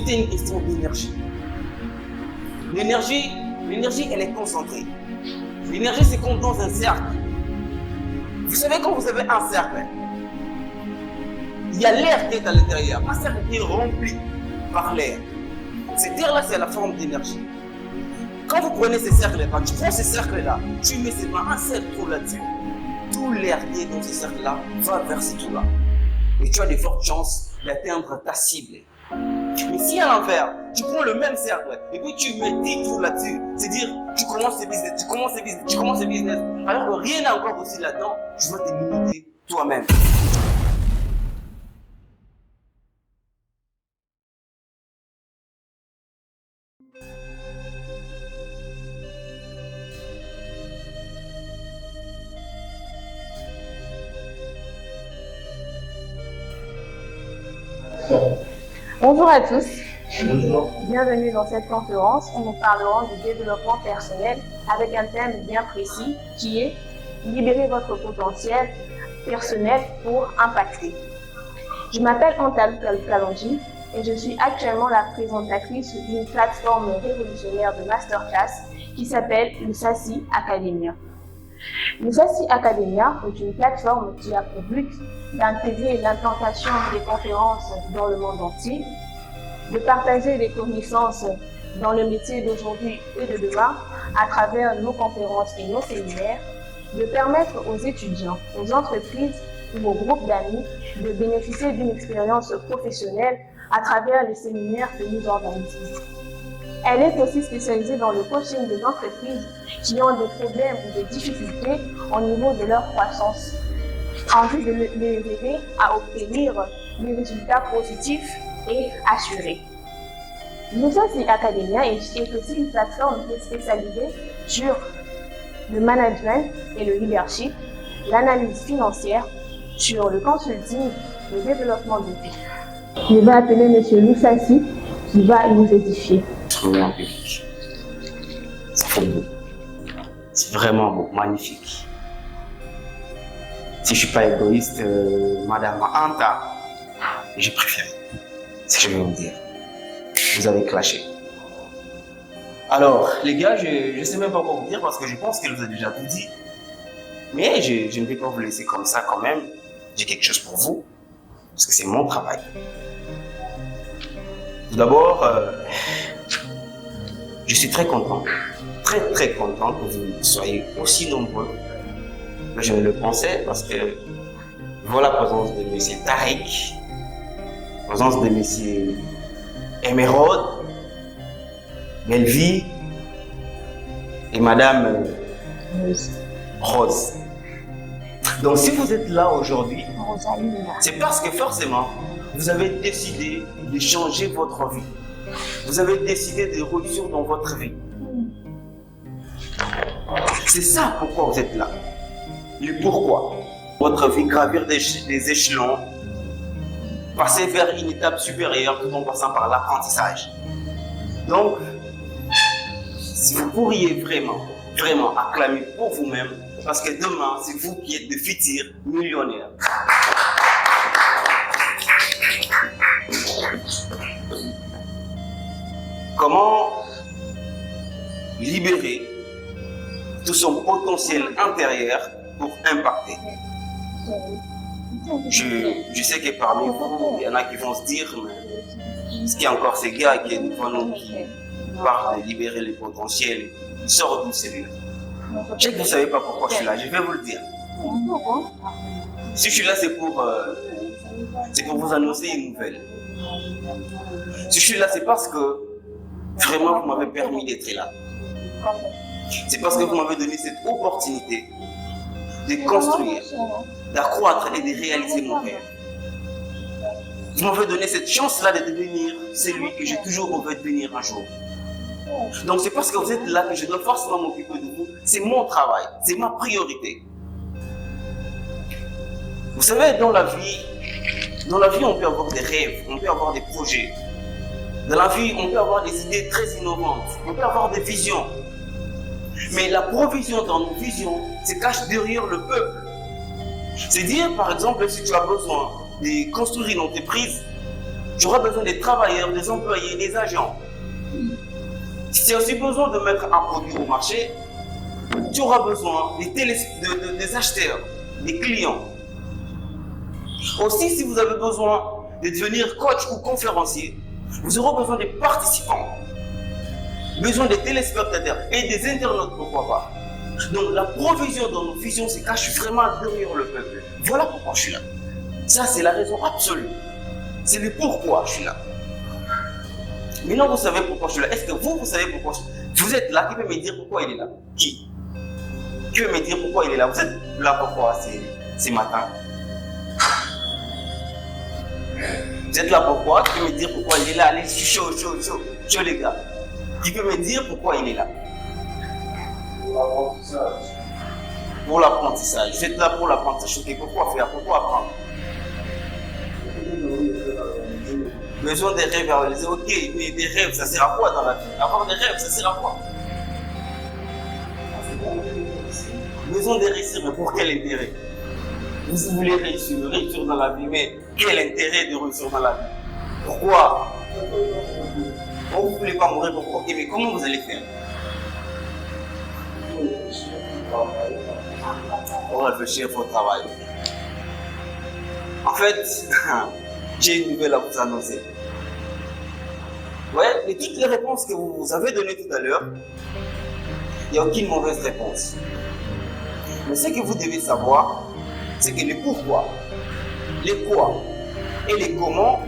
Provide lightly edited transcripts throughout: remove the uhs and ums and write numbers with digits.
tout est une question d'énergie. L'énergie, elle est concentrée. L'énergie, c'est comme dans un cercle. Vous savez, quand vous avez un cercle, il y a l'air qui est à l'intérieur. Un cercle qui est rempli par l'air. Cet air-là, c'est la forme d'énergie. Quand vous prenez ces cercles-là, tu prends ces cercles-là, tu mets seulement un seul trou là-dessus. Tout l'air qui est dans ce cercle-là va vers ce trou-là. Et tu as de fortes chances d'atteindre ta cible. Mais si à l'envers, tu prends le même cercle et puis tu mets 10 trous là-dessus, c'est-à-dire tu commences ce business, alors que rien n'est encore aussi là-dedans, tu vas te limiter toi-même. Bonjour à tous. Bonjour. Bienvenue dans cette conférence où nous parlerons du développement personnel avec un thème bien précis qui est libérer votre potentiel personnel pour impacter. Je m'appelle Antal Kalonji et je suis actuellement la présentatrice d'une plateforme révolutionnaire de masterclass qui s'appelle Lusasi Academia. Lusasi Academia est une plateforme qui a pour but d'intégrer l'implantation des conférences dans le monde entier, de partager les connaissances dans le métier d'aujourd'hui et de demain à travers nos conférences et nos séminaires, de permettre aux étudiants, aux entreprises ou aux groupes d'amis de bénéficier d'une expérience professionnelle à travers les séminaires que nous organisons. Elle est aussi spécialisée dans le coaching des entreprises qui ont des problèmes ou des difficultés au niveau de leur croissance, en vue de les aider à obtenir des résultats positifs et assurés. Lusasi Academia est aussi une plateforme qui est spécialisée sur le management et le leadership, l'analyse financière, sur le consulting, le développement de vie. Je vais appeler M. Lusasi qui va nous édifier. En public. Ça fait beau. C'est vraiment beau, magnifique. Si je ne suis pas égoïste, Madame Anta, j'ai préféré. Si je vais vous dire. Vous avez clashé. Alors, les gars, je ne sais même pas quoi vous dire parce que je pense qu'elle vous a déjà tout dit. Mais je ne vais pas vous laisser comme ça quand même. J'ai quelque chose pour vous. Parce que c'est mon travail. Tout d'abord, je suis très content, très content que vous soyez aussi nombreux. Je ne le pensais parce que je vois la présence de M. Tariq, la présence de M. Emeraude, Melvie et Madame Rose. Donc si vous êtes là aujourd'hui, c'est parce que forcément, vous avez décidé de changer votre vie. Vous avez décidé de réussir dans votre vie. C'est ça pourquoi vous êtes là. Le pourquoi. Votre vie, gravir des échelons, passer vers une étape supérieure tout en passant par l'apprentissage. Donc, si vous pourriez vraiment acclamer pour vous-même, parce que demain, c'est vous qui êtes de futurs millionnaires. Comment libérer tout son potentiel intérieur pour impacter? Je sais que parmi vous, il y en a qui vont se dire, mais est-ce qu'il y a encore ces gars qui est devant nous qui parlent de libérer le potentiel? Ils sortent d'où celui-là? Je sais que vous ne savez pas pourquoi je suis là, je vais vous le dire. Si je suis là, c'est pour vous annoncer une nouvelle. Si je suis là, c'est parce que vraiment vous m'avez permis d'être là. C'est parce que vous m'avez donné cette opportunité de construire, d'accroître et de réaliser mon rêve. Vous m'avez donné cette chance-là de devenir celui que j'ai toujours rêvé de devenir un jour. Donc c'est parce que vous êtes là que je dois forcément m'occuper de vous. C'est mon travail, c'est ma priorité. Vous savez, dans la vie, on peut avoir des rêves, on peut avoir des projets. Dans la vie, on peut avoir des idées très innovantes, on peut avoir des visions. Mais la provision dans nos visions se cache derrière le peuple. C'est dire, par exemple, si tu as besoin de construire une entreprise, Tu auras besoin des travailleurs, des employés, des agents. Si tu as aussi besoin de mettre un produit au marché, tu auras besoin des acheteurs, des clients. Aussi, si vous avez besoin de devenir coach ou conférencier, vous aurez besoin des participants, besoin des téléspectateurs et des internautes, pourquoi pas. Donc la provision dans nos visions se cache vraiment derrière le peuple. Voilà pourquoi je suis là. Ça, c'est la raison absolue. C'est le pourquoi je suis là. Maintenant, vous savez pourquoi je suis là. Est-ce que vous savez pourquoi je suis là? Vous êtes là, qui peut me dire pourquoi il est là? Qui peut me dire pourquoi il est là? Vous êtes là pourquoi ce matin? Vous êtes là pourquoi? Qui peut me dire pourquoi il est là? Allez, chaud les gars. Qui peut me dire pourquoi il est là? Pour l'apprentissage. Vous êtes là pour l'apprentissage. Okay, pourquoi faire? Pourquoi apprendre? Besoin des rêves à réaliser. Ok, mais des rêves, ça sert à quoi dans la vie? Avoir des rêves, ça sert à quoi? Besoin de réussir, mais pour quel intérêt? Vous voulez réussir dans la vie, mais quel intérêt de réussir dans la vie? Pourquoi? Vous ne voulez pas mourir, pourquoi? Ok, mais comment vous allez faire? Pour réfléchir au travail. En fait, j'ai une nouvelle à vous annoncer. Ouais, et toutes les réponses que vous avez données tout à l'heure, il n'y a aucune mauvaise réponse. Mais ce que vous devez savoir, c'est que les pourquoi, les quoi et les comment,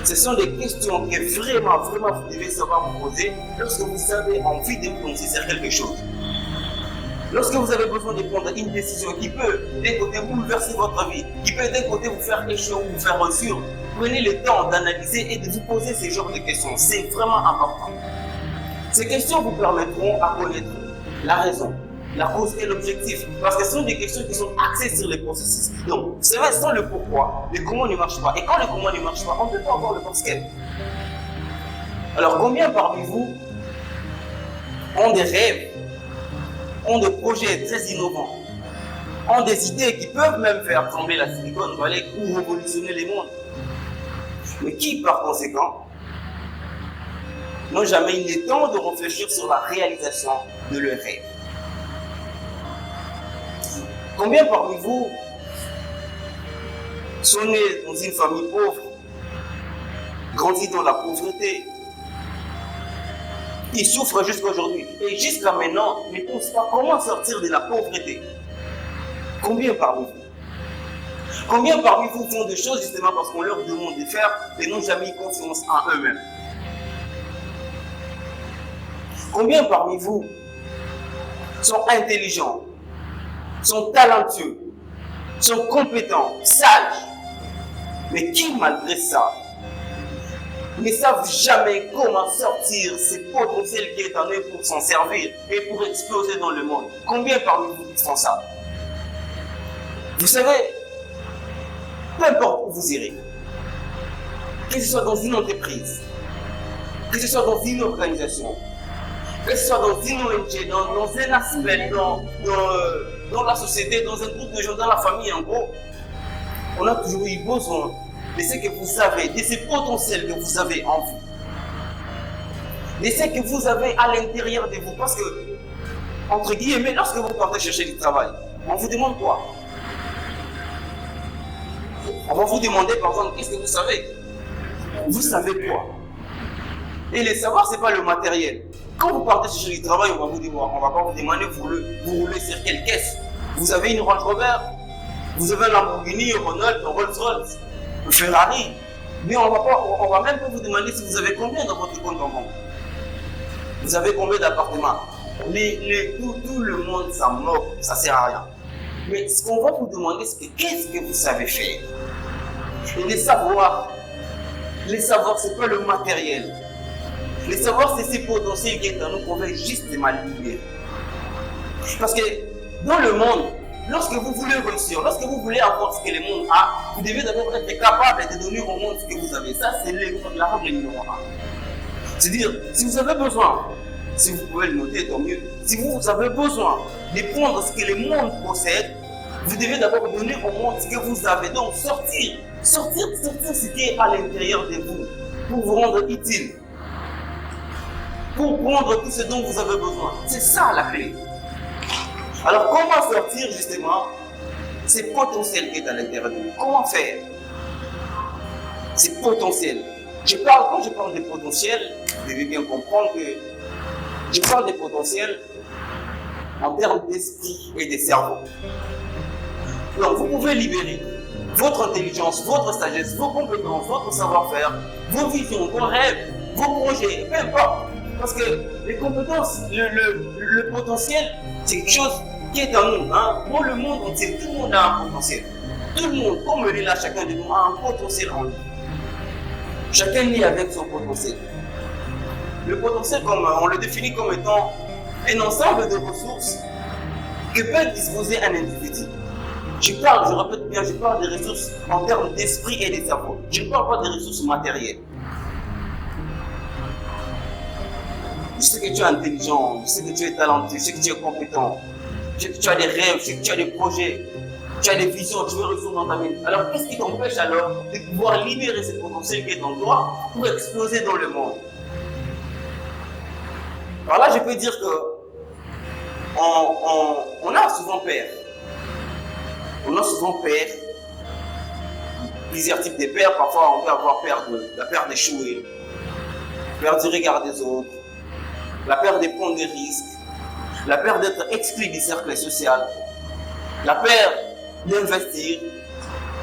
ce sont des questions que vraiment vous devez savoir vous poser lorsque vous avez envie de vous lancer sur quelque chose. Lorsque vous avez besoin de prendre une décision qui peut d'un côté bouleverser votre vie, qui peut d'un côté vous faire échouer ou vous faire réussir, prenez le temps d'analyser et de vous poser ce genre de questions. C'est vraiment important. Ces questions vous permettront à connaître la raison, la cause et l'objectif. Parce que ce sont des questions qui sont axées sur les processus. Donc, c'est vrai, sans le pourquoi, le comment ne marche pas. Et quand le comment ne marche pas, on ne peut pas avoir le parce que. Alors, combien parmi vous ont des rêves, ont des projets très innovants, ont des idées qui peuvent même faire trembler la Silicon Valley ou révolutionner les mondes? Mais qui, par conséquent, n'ont jamais eu le temps de réfléchir sur la réalisation de leurs rêves? Combien parmi vous sont nés dans une famille pauvre, grandis dans la pauvreté, qui souffrent jusqu'à aujourd'hui et jusqu'à maintenant ne pensent pas comment sortir de la pauvreté? Combien parmi vous? Combien parmi vous font des choses justement parce qu'on leur demande de faire et n'ont jamais eu confiance en eux-mêmes? Combien parmi vous sont intelligents, sont talentueux, sont compétents, sages, mais qui malgré ça ne savent jamais comment sortir ce potentiel qui est en eux pour s'en servir et pour exploser dans le monde? Combien parmi vous font ça? Vous savez, peu importe où vous irez, que ce soit dans une entreprise, que ce soit dans une organisation, que ce soit dans une ONG, dans un aspect, dans la société, dans un groupe de gens, dans la famille en gros, on a toujours eu besoin de ce que vous avez, de ce potentiel que vous avez en vous, de ce que vous avez à l'intérieur de vous. Parce que, entre guillemets, lorsque vous partez chercher du travail, on vous demande quoi? On va vous demander par exemple, qu'est-ce que vous savez? Vous savez quoi? Et le savoir, ce n'est pas le matériel. Quand vous partez chercher du travail, on va pas vous demander vous roulez sur quelle caisse. Vous avez une Range Rover, vous avez un Lamborghini, un Renault, un Rolls-Royce, un Ferrari. Mais on va même pas vous demander si vous avez combien dans votre compte en banque. Vous avez combien d'appartements? Tout le monde s'en moque, ça ne sert à rien. Mais ce qu'on va vous demander, c'est qu'est-ce que vous savez faire? Et les savoirs, ce n'est pas le matériel. Les savoirs, c'est ces potentiels qui est en nous qu'on veut justement libérer. Parce que dans le monde, lorsque vous voulez réussir, lorsque vous voulez avoir ce que le monde a, vous devez d'abord être capable de donner au monde ce que vous avez. Ça, c'est la règle numéro 1. C'est-à-dire, si vous avez besoin, si vous pouvez le noter, tant mieux. Si vous avez besoin de prendre ce que le monde possède, Vous devez d'abord donner au monde ce que vous avez. Donc sortir ce qui est à l'intérieur de vous pour vous rendre utile. Pour prendre tout ce dont vous avez besoin. C'est ça la clé. Alors comment sortir justement ces potentiels qui est à l'intérieur de vous? Comment faire? C'est potentiel. Quand je parle de potentiel, vous devez bien comprendre que je parle de potentiel en termes d'esprit et de cerveau. Donc vous pouvez libérer votre intelligence, votre sagesse, vos compétences, votre savoir-faire, vos visions, vos rêves, vos projets, peu importe. Parce que les compétences, le potentiel, c'est quelque chose qui est en nous. Hein. Pour le monde entier, tout le monde a un potentiel. Tout le monde, comme on est là, chacun de nous a un potentiel en lui. Chacun naît avec son potentiel. Le potentiel, on le définit comme étant un ensemble de ressources que peut disposer un individu. Je répète bien, je parle des ressources en termes d'esprit et de cerveau. Je ne parle pas des ressources matérielles. Je sais que tu es intelligent, je sais que tu es talentueux, je sais que tu es compétent, je sais que tu as des rêves, je sais que tu as des projets, tu as des visions, tu veux réussir dans ta vie. Alors qu'est-ce qui t'empêche alors de pouvoir libérer ce potentiel qui est en toi pour exploser dans le monde? Alors là, je peux dire que on a souvent peur. On a souvent peur. Plusieurs types de peur. Parfois, on peut avoir peur la peur d'échouer, la peur du regard des autres, la peur de prendre des risques, la peur d'être exclu du cercle social, la peur d'investir,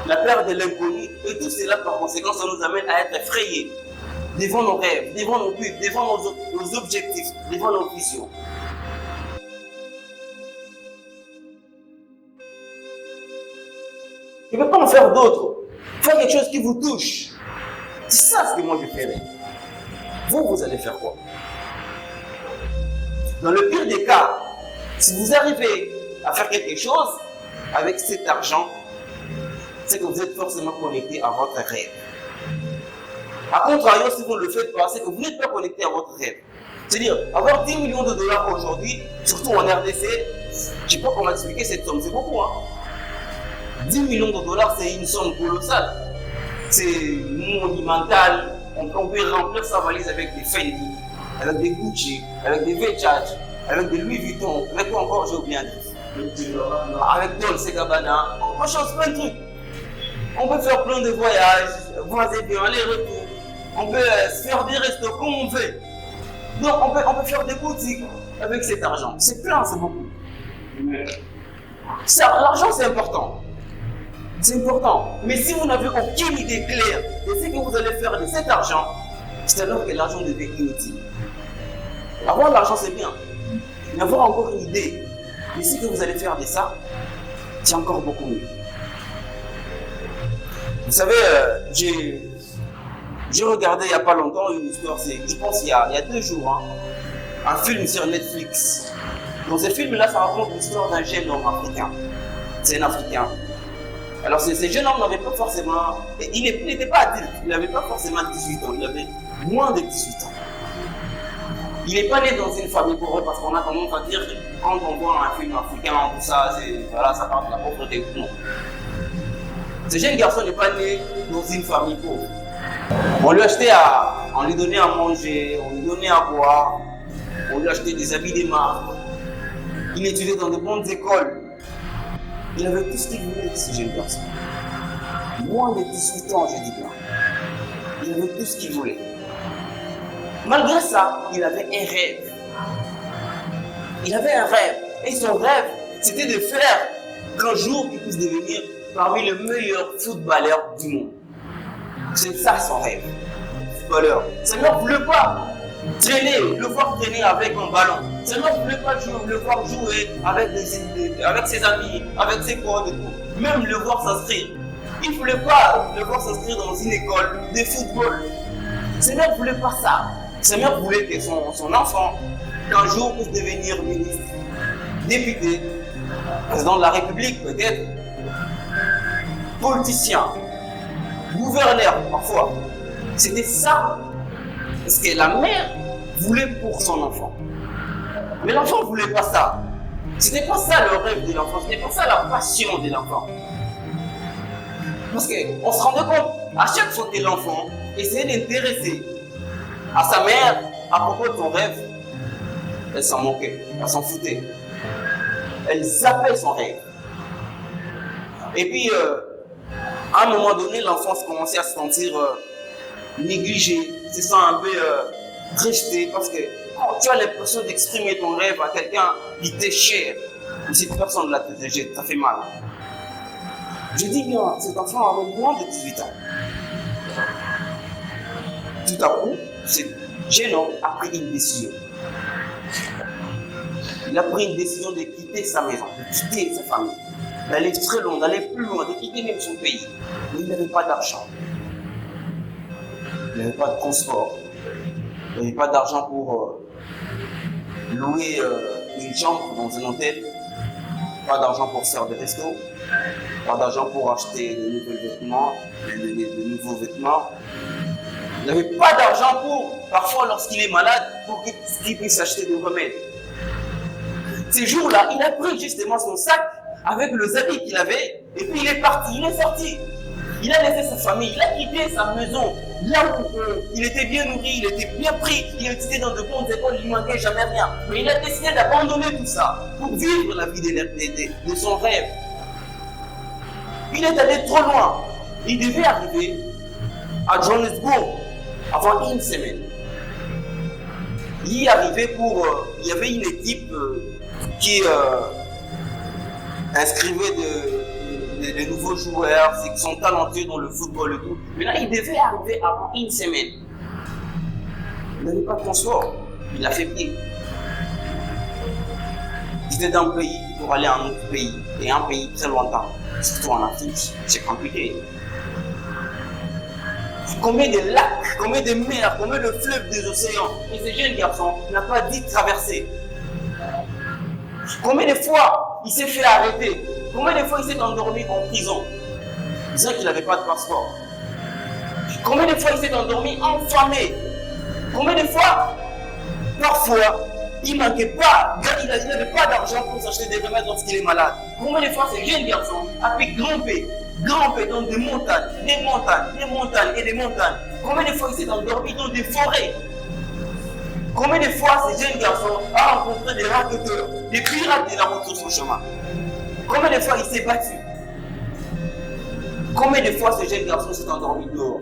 la peur de l'inconnu. Et tout cela, par conséquent, ça nous amène à être effrayés devant nos rêves, devant nos buts, devant nos objectifs, devant nos visions. Je ne peux pas en faire d'autres. Faire quelque chose qui vous touche. C'est ça ce que moi je ferai. Vous allez faire quoi? Dans le pire des cas, si vous arrivez à faire quelque chose avec cet argent, c'est que vous êtes forcément connecté à votre rêve. A contrario, si vous ne le faites pas, c'est que vous n'êtes pas connecté à votre rêve. C'est-à-dire, avoir 10 millions de dollars aujourd'hui, surtout en RDC, je ne sais pas comment expliquer cette somme, c'est beaucoup. Hein? 10 millions de dollars, c'est une somme colossale. C'est monumental. On peut remplir sa valise avec des Fendi, avec des Gucci, avec des Versace, avec des Louis Vuitton, avec quoi encore j'ai oublié un truc. Avec Dolce & Gabbana, on change plein de trucs. On peut faire plein de voyages, voyager bien, aller-retour. On peut se faire des restos comme on veut. Donc on peut faire des boutiques avec cet argent. C'est plein, c'est beaucoup. L'argent c'est important. C'est important. Mais si vous n'avez aucune idée claire de ce que vous allez faire de cet argent, c'est alors que l'argent devient inutile. Avoir l'argent c'est bien. Mais avoir encore une idée de ce que vous allez faire de ça, c'est encore beaucoup mieux. Vous savez, j'ai regardé il n'y a pas longtemps une histoire, je pense il y a 2 jours, hein, un film sur Netflix. Dans ce film-là, ça raconte l'histoire d'un jeune homme africain. C'est un Africain. Alors ce jeune homme n'avait pas forcément, il n'était pas adulte, il n'avait pas forcément 18 ans, il avait moins de 18 ans. Il n'est pas né dans une famille pauvre parce qu'on a tendance à dire que quand on voit un film africain, tout ça, voilà, ça parle de la pauvreté. Non. Ce jeune garçon n'est pas né dans une famille pauvre. On lui donnait à manger, on lui donnait à boire, on lui achetait des habits de marque. Il étudiait dans de bonnes écoles. Il avait tout ce qu'il voulait, ce jeune garçon. Moins de 18 ans, je dis bien. Il avait tout ce qu'il voulait. Malgré ça, il avait un rêve. Il avait un rêve. Et son rêve, c'était de faire qu'un jour, il puisse devenir parmi les meilleurs footballeurs du monde. C'est ça son rêve. Footballeur. Sa mère ne voulait pas le voir traîner avec un ballon. Sa mère ne voulait pas le voir jouer avec ses amis, avec ses potes et tout. Même le voir s'inscrire. Il ne voulait pas le voir s'inscrire dans une école de football. Sa mère ne voulait pas ça. Sa mère voulait que son enfant, qu'un jour, puisse devenir ministre, député, président de la République peut-être, politicien, gouverneur parfois. C'était ça ce que la mère voulait pour son enfant. Mais l'enfant ne voulait pas ça. C'était pas ça le rêve de l'enfant, c'était pas ça la passion de l'enfant. Parce qu'on se rendait compte, à chaque fois que l'enfant essayait d'intéresser à sa mère à propos de son rêve, elle s'en moquait, elle s'en foutait. Elle zappait son rêve. Et puis, à un moment donné, l'enfant commençait à se sentir négligé, se sent un peu rejeté parce que quand tu as l'impression d'exprimer ton rêve à quelqu'un qui t'est cher, et cette personne-là te rejette, ça fait mal. Je dis bien, cet enfant avait moins de 18 ans. Tout à coup, ce jeune homme a pris une décision. Il a pris une décision de quitter sa maison, de quitter sa famille, d'aller très loin, d'aller plus loin, de quitter même son pays. Mais il n'avait pas d'argent. Il n'avait pas de transport. Il n'avait pas d'argent pour louer une chambre dans un hôtel. Pas d'argent pour faire des restos. Pas d'argent pour acheter de nouveaux vêtements. Il n'avait pas d'argent pour, parfois lorsqu'il est malade, pour qu'il puisse acheter des remèdes. Ces jours-là, il a pris justement son sac avec les habits qu'il avait, et puis il est parti, il est sorti. Il a laissé sa famille, il a quitté sa maison, là où il était bien nourri, il était bien pris, il était dans de bonnes écoles, il ne manquait jamais rien. Mais il a décidé d'abandonner tout ça pour vivre la vie de son rêve. Il est allé trop loin. Il devait arriver à Johannesburg avant une semaine. Il y arrivait il y avait une équipe qui inscrivait de nouveaux joueurs, qui sont talentueux dans le football et tout. Mais là, il devait arriver avant une semaine. Il n'avait pas de transport. Il a fait pied. Il était d'un pays pour aller à un autre pays, et un pays très lointain. Surtout en Afrique, c'est compliqué. Combien de lacs, combien de mers, combien de fleuves, des océans, et ce jeune garçon n'a pas dit traverser. Combien de fois il s'est fait arrêter? Combien de fois il s'est endormi en prison, disant qu'il n'avait pas de passeport? Combien de fois il s'est endormi enflammé? Combien de fois, parfois, il n'avait pas d'argent pour s'acheter des remèdes lorsqu'il est malade? Combien de fois ce jeune garçon a pu grimper dans des montagnes, des montagnes, des montagnes et des montagnes? Combien de fois il s'est endormi dans des forêts? Combien de fois ce jeune garçon a rencontré des raqueteurs, des pirates de la route sur son chemin? Combien de fois il s'est battu? Combien de fois ce jeune garçon s'est endormi dehors?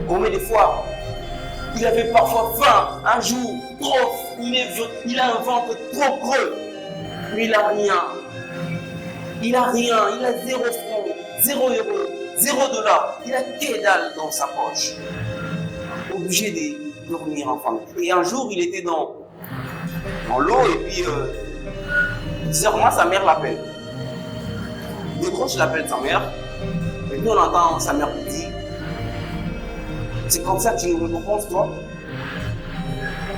Combien de fois il avait parfois faim, un jour, trop, il a un ventre trop creux, mais il n'a rien. Il n'a rien, il a 0 francs, 0 euros, 0 $. Il a que dalle dans sa poche. Obligé de dormir en famille. Et un jour, il était dans l'eau et puis bizarrement, sa mère l'appelle. Il décroche l'appel de sa mère et puis on entend sa mère lui dire: c'est comme ça que tu nous récompenses, toi?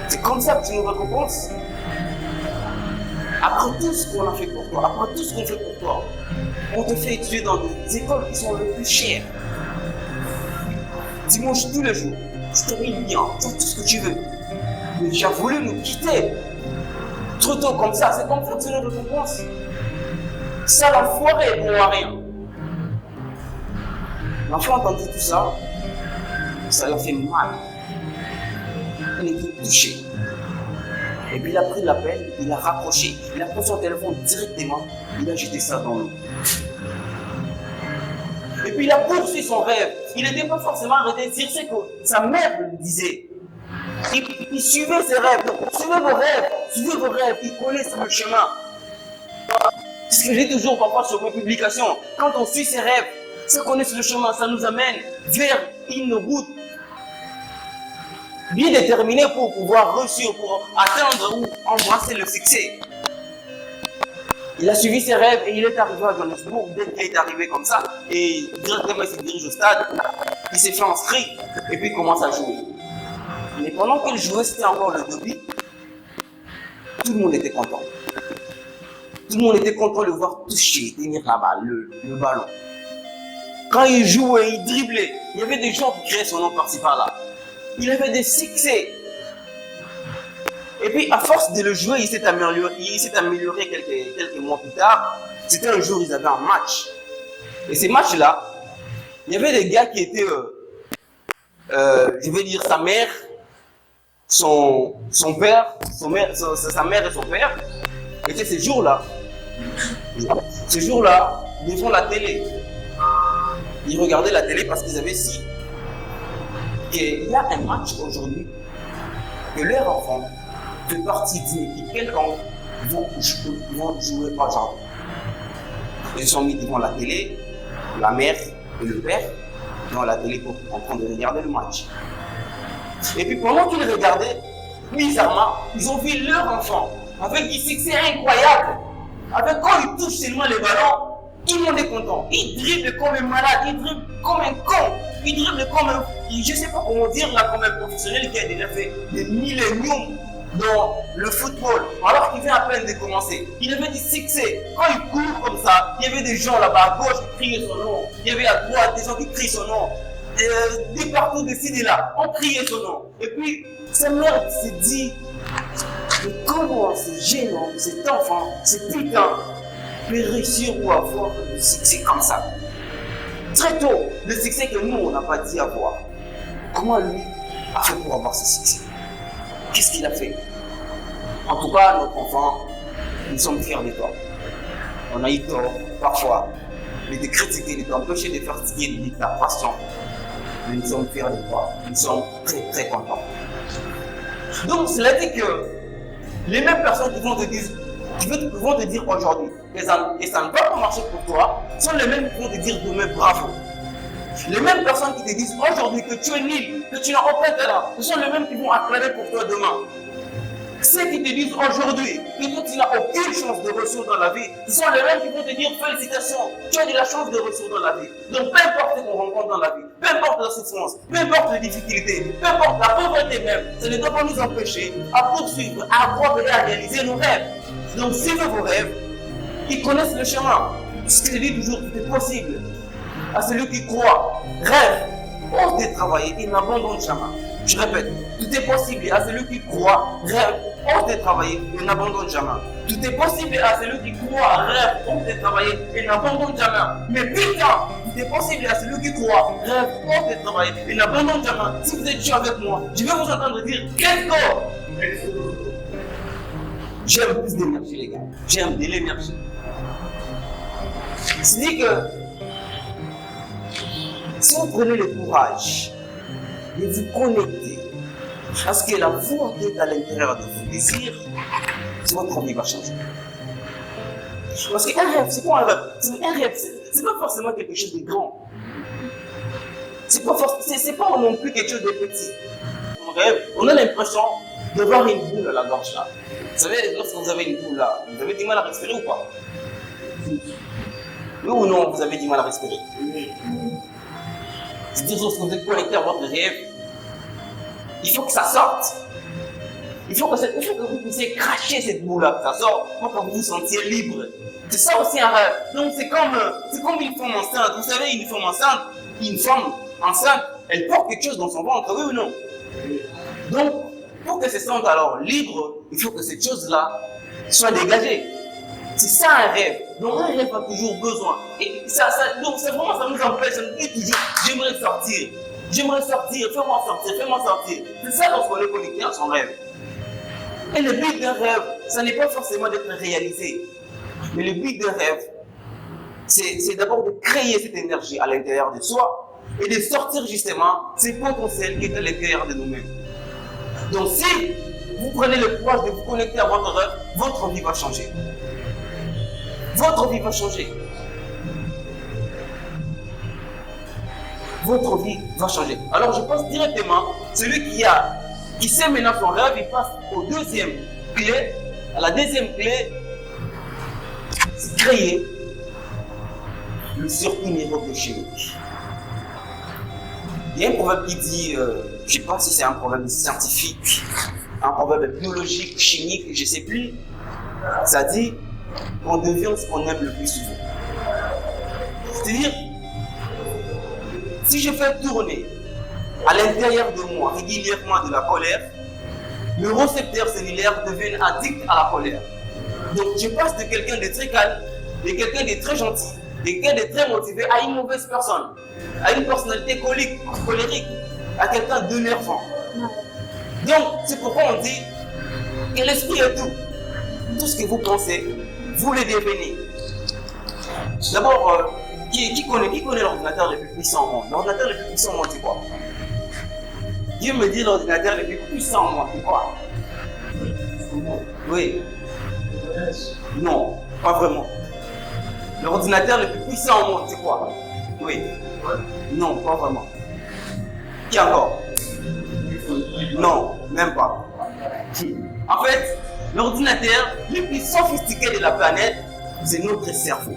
C'est comme ça que tu nous récompenses? Après tout ce qu'on a fait pour toi, après tout ce qu'on fait pour toi, on te fait étudier dans des écoles qui sont les plus chères. Tu manges tous les jours, tu te mets bien, tu as tout ce que tu veux. Mais tu as voulu nous quitter trop tôt comme ça, c'est comme ça que tu nous récompenses. Ça l'a foiré pour rien. L'enfant a entendu tout ça, ça l'a fait mal. Il était touché. Et puis il a pris l'appel, il a raccroché, il a pris son téléphone directement, il a jeté ça dans l'eau. Et puis il a poursuivi son rêve. Il n'était pas forcément arrêté sur ce que sa mère lui disait. Il suivait ses rêves. Donc, suivez vos rêves, il connaît le chemin. C'est ce que j'ai toujours parfois sur mes publications. Quand on suit ses rêves, ça connaît le chemin, ça nous amène vers une route bien déterminé pour pouvoir réussir, pour atteindre ou embrasser le succès. Il a suivi ses rêves et il est arrivé à Johannesburg. Dès qu'il est arrivé comme ça, et directement il se dirige au stade, il s'est fait inscrire et puis il commence à jouer. Mais pendant qu'il jouait, c'était encore le début. Tout le monde était content. Tout le monde était content de le voir toucher, tenir la balle, le ballon. Quand il jouait, il driblait, il y avait des gens qui créaient son nom par-ci par-là. Il avait des succès. Et puis, à force de le jouer, il s'est amélioré quelques mois plus tard. C'était un jour, ils avaient un match. Et ces matchs-là, il y avait des gars qui étaient, je vais dire, sa mère, son père, sa mère et son père étaient ces jours-là, devant la télé. Ils regardaient la télé parce qu'ils avaient su qu'il y a un match aujourd'hui, que leur enfant fait partie d'une équipe quelconque, vont jouer aujourd'hui. Ils se sont mis devant la télé, la mère et le père, devant la télé en train de regarder le match. Et puis pendant qu'ils regardaient, bizarrement, ils ont vu leur enfant avec du succès incroyable. Avec quand il touche seulement les ballons, tout le monde est content. Il dribble comme un malade, il dribble comme un con, il dribble comme un, je ne sais pas comment dire là, comme un professionnel qui a déjà fait des milléniums dans le football, alors qu'il vient à peine de commencer. Il avait du succès. Quand il court comme ça, il y avait des gens là-bas à gauche qui criaient son nom. Il y avait à droite des gens qui crient son nom. De partout, de là, on criait son nom. Et puis, sa mère s'est dit, mais comment c'est gênant, cet enfant, ce putain, peut réussir ou avoir du succès comme ça. Très tôt, le succès que nous, on n'a pas dit avoir. Comment lui a fait pour avoir ce succès? Qu'est-ce qu'il a fait? En tout cas, notre enfant, nous sommes fiers de toi. On a eu tort, parfois, mais de critiquer, de t'empêcher de faire ce qui est de ta passion. Mais nous sommes fiers de toi. Nous sommes très, très contents. Donc, cela dit que les mêmes personnes qui vont te dire aujourd'hui, et ça ne va pas marcher pour toi, sont les mêmes qui vont te dire demain bravo. Les mêmes personnes qui te disent aujourd'hui que tu es nul, que tu n'as aucun talent, ce sont les mêmes qui vont acclamer pour toi demain. Ceux qui te disent aujourd'hui que toi tu n'as aucune chance de réussir dans la vie, ce sont les mêmes qui vont te dire félicitations, tu as de la chance de réussir dans la vie. Donc peu importe ce qu'on rencontre dans la vie, peu importe la souffrance, peu importe les difficultés, peu importe la pauvreté même, ça ne doit pas nous empêcher à poursuivre, à avoir et à réaliser nos rêves. Donc suivez vos rêves, ils connaissent le chemin. Ce que je dis toujours, tout est possible. À celui qui croit, rêve, ose de travailler et n'abandonne jamais. Je répète, tout est possible à celui qui croit, rêve, ose de travailler et n'abandonne jamais. Tout est possible à celui qui croit, rêve, ose de travailler et n'abandonne jamais. Mais putain, tout est possible à celui qui croit, rêve, ose de travailler et n'abandonne jamais. Si vous êtes sûr avec moi, je vais vous entendre dire let's go. J'aime plus d'énergie, les gars. J'aime de l'énergie. C'est-à-dire que si vous prenez le courage de vous connecter à ce que la voix qui est à l'intérieur de vos désirs, votre vie va changer. Parce qu'un rêve, c'est quoi un rêve? Un rêve, c'est pas forcément quelque chose de grand. C'est pas non plus quelque chose de petit. On rêve, on a l'impression d'avoir une boule à la gorge là. Vous savez, lorsque vous avez une boule là, vous avez du mal à respirer ou pas? Oui ou non, vous avez du mal à respirer? Oui. C'est-à-dire, lorsque vous êtes connecté à votre rêve, il faut que ça sorte. Il faut que vous puissiez cracher cette boule-là, que ça sorte, pour que vous vous sentiez libre. C'est ça aussi un rêve. Donc c'est comme une femme enceinte. Vous savez, une femme enceinte, elle porte quelque chose dans son ventre, oui ou non? Donc, pour qu'elle se sente alors libre, il faut que cette chose-là soit dégagée. C'est ça un rêve. Donc un rêve a toujours besoin. Et donc c'est vraiment, ça nous empêche, ça nous dit toujours, j'aimerais sortir, fais-moi sortir. C'est ça lorsqu'on est connecté à son rêve. Et le but d'un rêve, ça n'est pas forcément d'être réalisé. Mais le but d'un rêve, c'est d'abord de créer cette énergie à l'intérieur de soi et de sortir justement ces potentiels qui est à l'intérieur de nous-mêmes. Donc si vous prenez le courage de vous connecter à votre rêve, votre vie va changer. Votre vie va changer. Votre vie va changer. Alors je pense directement, celui qui sait maintenant son rêve, il passe au deuxième clé. À la deuxième clé, c'est créer le circuit neurobiochimique. Il y a un proverbe qui dit, je ne sais pas si c'est un proverbe scientifique, un proverbe biologique, chimique, je ne sais plus. Ça dit qu'on devient ce qu'on aime le plus souvent. C'est-à-dire, si je fais tourner à l'intérieur de moi régulièrement de la colère, le récepteur cellulaire devient addict à la colère. Donc je passe de quelqu'un de très calme, de quelqu'un de très gentil, de quelqu'un de très motivé à une mauvaise personne, à une personnalité colérique, à quelqu'un d'énervant. Donc c'est pourquoi on dit que l'esprit est tout. Tout ce que vous pensez, vous le devenez. D'abord, qui connaît l'ordinateur le plus puissant au monde? L'ordinateur le plus puissant au monde, c'est quoi? Dieu me dit l'ordinateur le plus puissant au monde, c'est quoi? Oui. Non, pas vraiment. L'ordinateur le plus puissant au monde, c'est quoi? Oui. Non, pas vraiment. Qui encore? Non, même pas. En fait, l'ordinateur le plus sophistiqué de la planète, c'est notre cerveau.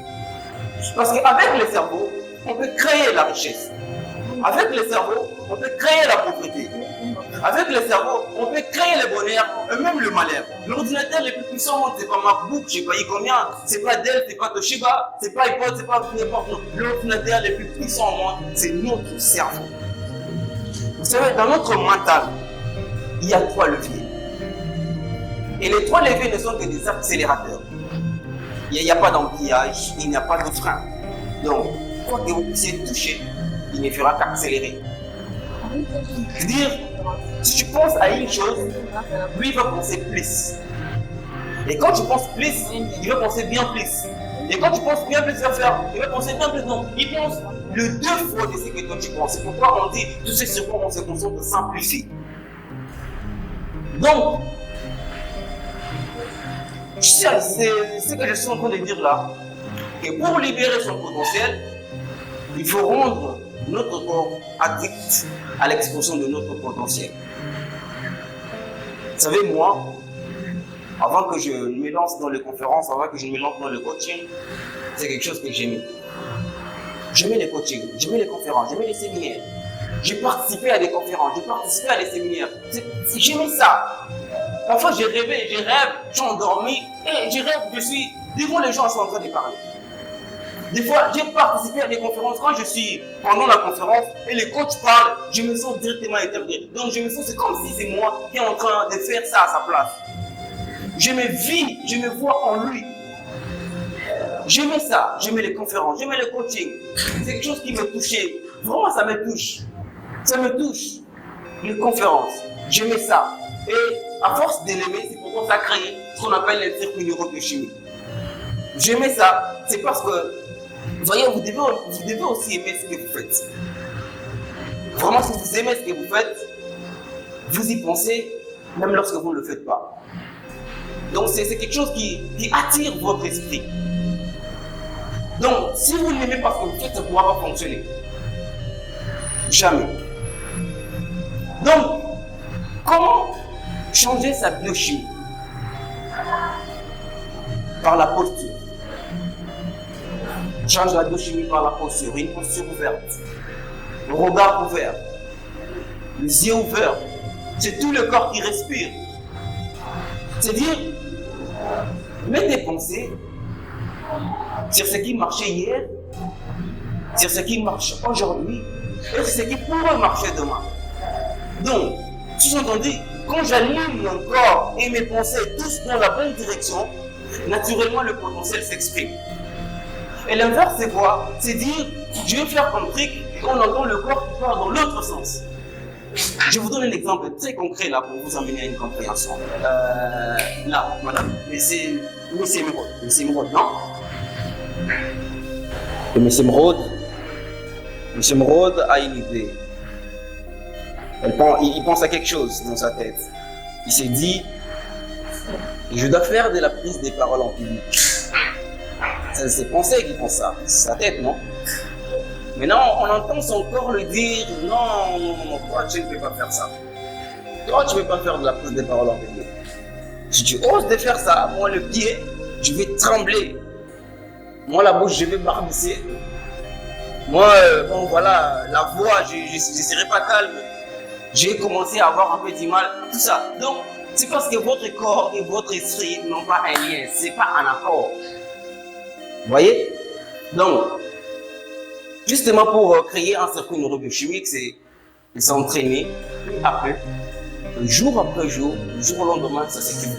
Parce qu'avec le cerveau, on peut créer la richesse. Avec le cerveau, on peut créer la pauvreté. Avec le cerveau, on peut créer le bonheur et même le malheur. L'ordinateur le plus puissant au monde, c'est pas MacBook, je sais pas combien, c'est pas Dell, c'est pas Toshiba, c'est pas iPod, c'est pas n'importe quoi. L'ordinateur le plus puissant au monde, c'est notre cerveau. Vous savez, dans notre mental, il y a 3 leviers. Et les 3 leviers ne sont que des accélérateurs. Il n'y a pas d'embouteillage, il n'y a pas de frein. Donc, quoi que vous puissiez toucher, il ne fera qu'accélérer. C'est-à-dire, si tu penses à une chose, lui va penser plus. Et quand tu penses plus, il va penser bien plus. Et quand tu penses bien plus, il va penser bien plus. Non, il pense le 2 fois de ce que toi tu penses. C'est pourquoi on dit tout ce sur quoi on se concentre simplifie. Donc, c'est ce que je suis en train de dire là. Et pour libérer son potentiel, il faut rendre notre corps addict à l'expression de notre potentiel. Vous savez, moi, avant que je me lance dans les conférences, avant que je me lance dans le coaching, c'est quelque chose que j'aimais. J'aimais les coachings, j'aimais les conférences, j'aimais les séminaires. J'ai participé à des conférences, j'ai participé à des séminaires. J'aimais ça. Parfois, je rêve, je suis endormi et je rêve, je suis devant les gens, je suis en train de parler. Des fois, j'ai participé à des conférences. Quand je suis pendant la conférence et les coachs parlent, je me sens directement interpellé. Donc, je me sens, c'est comme si c'est moi qui est en train de faire ça à sa place. Je me vis, je me vois en lui. J'aimais ça, j'aimais les conférences, j'aimais le coaching. C'est quelque chose qui me touchait. Vraiment, ça me touche. Ça me touche. Les conférences, j'aimais ça. Et à force de l'aimer, c'est pourquoi ça a créé ce qu'on appelle les circuits neurobiochimiques. J'aimais ça, c'est parce que, vous voyez, vous devez aussi aimer ce que vous faites. Vraiment, si vous aimez ce que vous faites, vous y pensez, même lorsque vous ne le faites pas. Donc, c'est quelque chose qui attire votre esprit. Donc, si vous n'aimez pas ce que vous faites, ça ne pourra pas fonctionner. Jamais. Donc, comment changer sa biochimie? Par la posture. Change la biochimie par la posture. Une posture ouverte. Le regard ouvert. Les yeux ouverts. C'est tout le corps qui respire. C'est-à-dire, mets tes pensées sur ce qui marchait hier, sur ce qui marche aujourd'hui, et sur ce qui pourrait marcher demain. Donc, sous-entendu, quand j'aligne mon corps et mes pensées tous dans la bonne direction, naturellement le potentiel s'exprime. Et l'inverse, c'est quoi? C'est dire, je vais faire comme truc, et on entend le corps qui part dans l'autre sens. Je vous donne un exemple très concret là pour vous amener à une compréhension. Là, madame, Miss Emeraude, non? Et Miss Emeraude a une idée. Il pense à quelque chose dans sa tête. Il s'est dit, je dois faire de la prise des paroles en public. C'est ses pensées qui font ça, c'est sa tête, non? Maintenant, on entend son corps lui dire, non, toi tu ne peux pas faire ça. Toi tu ne peux pas faire de la prise des paroles en public. Si tu oses de faire ça, moi le pied, je vais trembler. Moi la bouche, je vais barbisser. Moi, bon voilà, la voix, je ne serai pas calme. J'ai commencé à avoir un peu du mal, tout ça. Donc, c'est parce que votre corps et votre esprit n'ont pas un lien, c'est pas un accord. Vous voyez? Donc, justement pour créer un circuit neurobiochimique, c'est s'entraîner peu à peu jour après jour, du jour au lendemain, ça s'équipe.